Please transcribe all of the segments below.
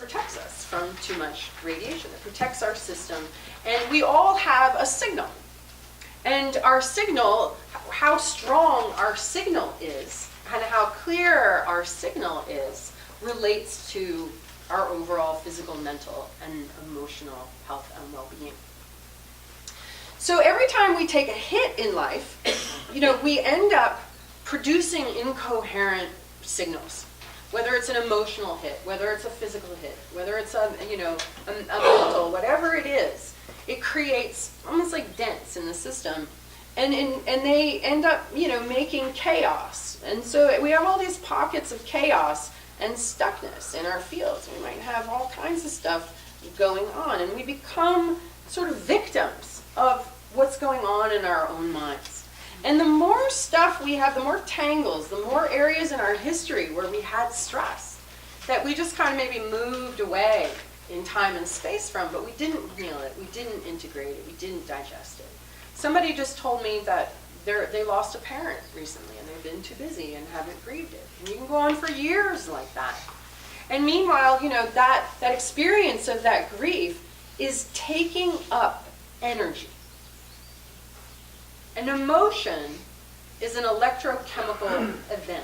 protects us from too much radiation. It protects our system. And we all have a signal. And our signal, how strong our signal is, and how clear our signal is, relates to our overall physical, mental, and emotional health and well-being. So every time we take a hit in life, we end up producing incoherent signals. Whether it's an emotional hit, whether it's a physical hit, whether it's a mental, whatever it is, it creates almost like dents in the system, and they end up making chaos. And so we have all these pockets of chaos and stuckness in our fields. We might have all kinds of stuff going on, and we become sort of victims of what's going on in our own minds. And the more stuff we have, the more tangles, the more areas in our history where we had stress that we just kind of maybe moved away in time and space from, but we didn't heal it, we didn't integrate it, we didn't digest it. Somebody just told me that they lost a parent recently and they've been too busy and haven't grieved it. And you can go on for years like that. And meanwhile, that experience of that grief is taking up energy. An emotion is an electrochemical event.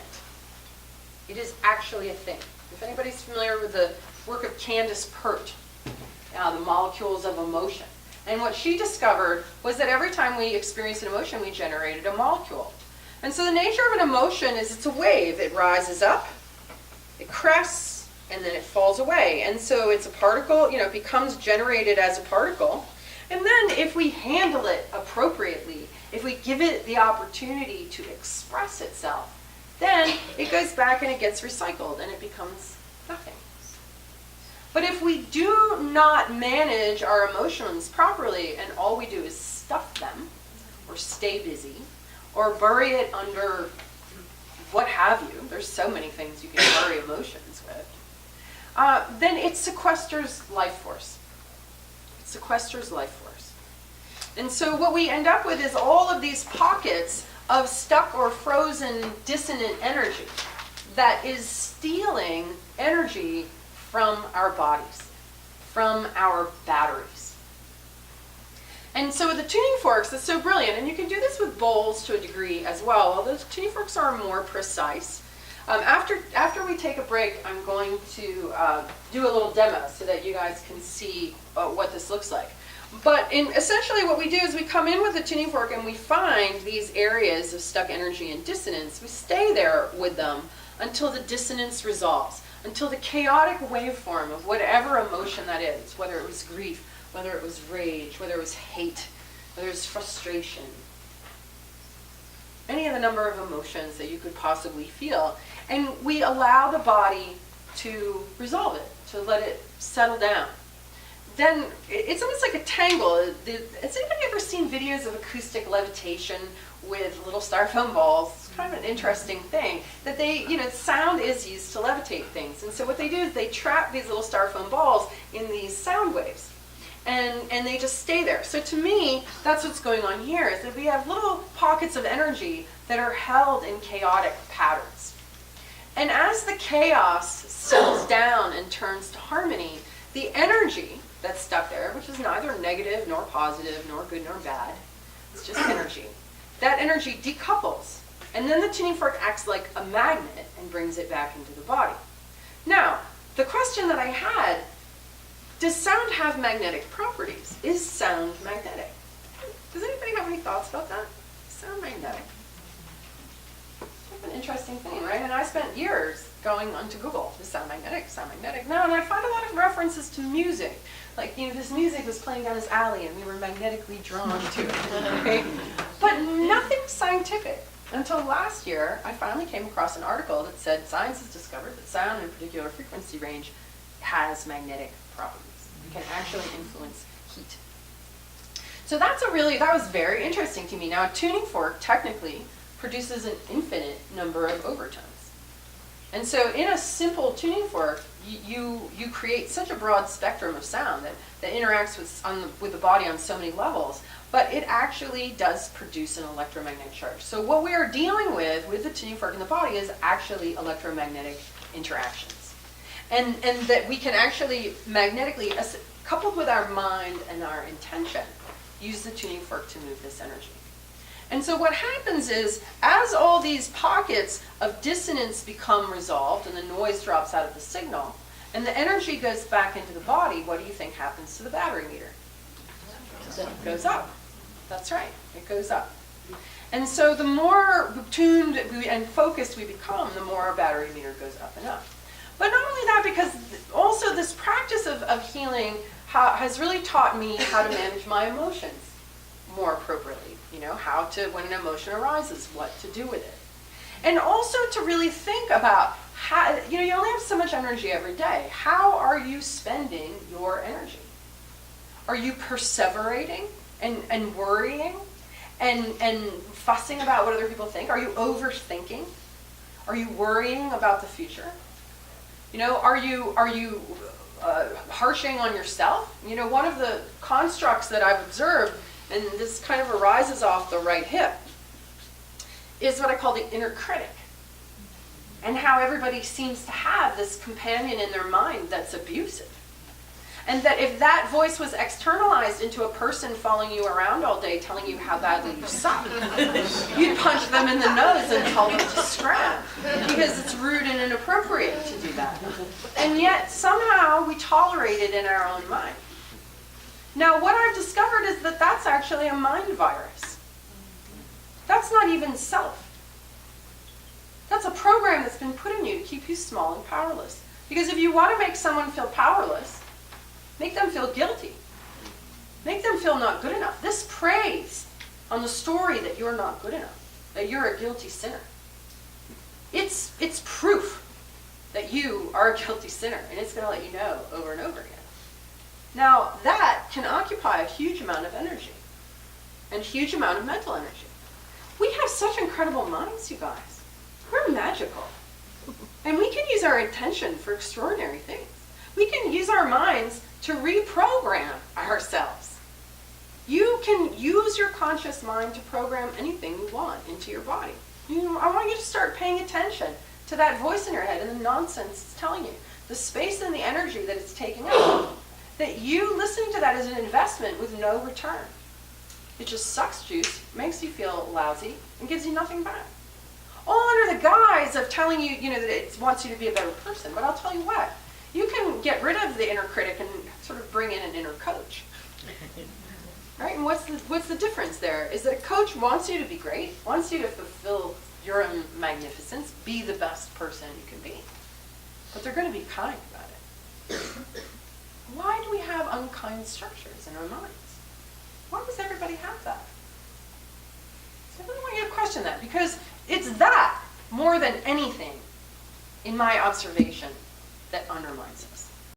It is actually a thing. If anybody's familiar with the work of Candace Pert, the molecules of emotion. And what she discovered was that every time we experienced an emotion, we generated a molecule. And so the nature of an emotion is it's a wave. It rises up, it crests, and then it falls away. And so it's a particle, it becomes generated as a particle. And then if we handle it appropriately, if we give it the opportunity to express itself, then it goes back and it gets recycled and it becomes nothing. But if we do not manage our emotions properly and all we do is stuff them or stay busy or bury it under what have you, there's so many things you can bury emotions with, then it sequesters life force. It sequesters life force. And so what we end up with is all of these pockets of stuck or frozen dissonant energy that is stealing energy from our bodies, from our batteries. And so with the tuning forks, it's so brilliant, and you can do this with bowls to a degree as well, although the tuning forks are more precise. After we take a break, I'm going to do a little demo so that you guys can see what this looks like. But essentially what we do is we come in with the tuning fork and we find these areas of stuck energy and dissonance. We stay there with them until the dissonance resolves, until the chaotic waveform of whatever emotion that is, whether it was grief, whether it was rage, whether it was hate, whether it was frustration, any of the number of emotions that you could possibly feel. And we allow the body to resolve it, to let it settle down. Then it's almost like a tangle. Has anybody ever seen videos of acoustic levitation with little styrofoam balls? It's kind of an interesting thing that sound is used to levitate things. And so what they do is they trap these little styrofoam balls in these sound waves. And they just stay there. So to me, that's what's going on here, is that we have little pockets of energy that are held in chaotic patterns. And as the chaos settles down and turns to harmony, the energy that's stuck there, which is neither negative nor positive nor good nor bad, it's just energy. That energy decouples, and then the tuning fork acts like a magnet and brings it back into the body. Now, the question that I had, does sound have magnetic properties? Is sound magnetic? Does anybody have any thoughts about that? Is sound magnetic? That's an interesting thing, right? And I spent years going onto Google, is sound magnetic, sound magnetic? No, and I find a lot of references to music. Like, this music was playing down this alley and we were magnetically drawn to it, okay? But nothing scientific. Until last year, I finally came across an article that said science has discovered that sound in a particular frequency range has magnetic properties. It can actually influence heat. So that was very interesting to me. Now, a tuning fork technically produces an infinite number of overtones. And so in a simple tuning fork, you create such a broad spectrum of sound that interacts with the body on so many levels, but it actually does produce an electromagnetic charge. So what we are dealing with the tuning fork in the body is actually electromagnetic interactions. And that we can actually magnetically, coupled with our mind and our intention, use the tuning fork to move this energy. And so what happens is, as all these pockets of dissonance become resolved and the noise drops out of the signal, and the energy goes back into the body, what do you think happens to the battery meter? It goes up. That's right, it goes up. And so the more tuned and focused we become, the more our battery meter goes up and up. But not only that, because also this practice of healing has really taught me how to manage my emotions more appropriately. You know, how to, when an emotion arises, what to do with it. And also to really think about how, you know, you only have so much energy every day. How are you spending your energy? Are you perseverating and worrying and fussing about what other people think? Are you overthinking? Are you worrying about the future? You know, are you harshing on yourself? You know, one of the constructs that I've observed, and this kind of arises off the right hip, is what I call the inner critic. And how everybody seems to have this companion in their mind that's abusive. And that if that voice was externalized into a person following you around all day telling you how badly you suck, you'd punch them in the nose and tell them to scram, because it's rude and inappropriate to do that. And yet somehow we tolerate it in our own mind. Now what I've discovered is that that's actually a mind virus. That's not even self. That's a program that's been put in you to keep you small and powerless. Because if you want to make someone feel powerless, make them feel guilty. Make them feel not good enough. This preys on the story that you're not good enough, that you're a guilty sinner. It's proof that you are a guilty sinner, and it's going to let you know over and over again. Now, that can occupy a huge amount of energy and a huge amount of mental energy. We have such incredible minds, you guys. We're magical. And we can use our intention for extraordinary things. We can use our minds to reprogram ourselves. You can use your conscious mind to program anything you want into your body. I want you to start paying attention to that voice in your head and the nonsense it's telling you, the space and the energy that it's taking up. That you listening to that is an investment with no return. It just sucks juice, makes you feel lousy, and gives you nothing back. All under the guise of telling you, you know, that it wants you to be a better person. But I'll tell you what, you can get rid of the inner critic and sort of bring in an inner coach. Right? And what's the difference there? Is that a coach wants you to be great, wants you to fulfill your own magnificence, be the best person you can be. But they're going to be kind about it. Why do we have unkind structures in our minds? Why does everybody have that? So I really want you to question that, because it's that, more than anything, in my observation, that undermines us.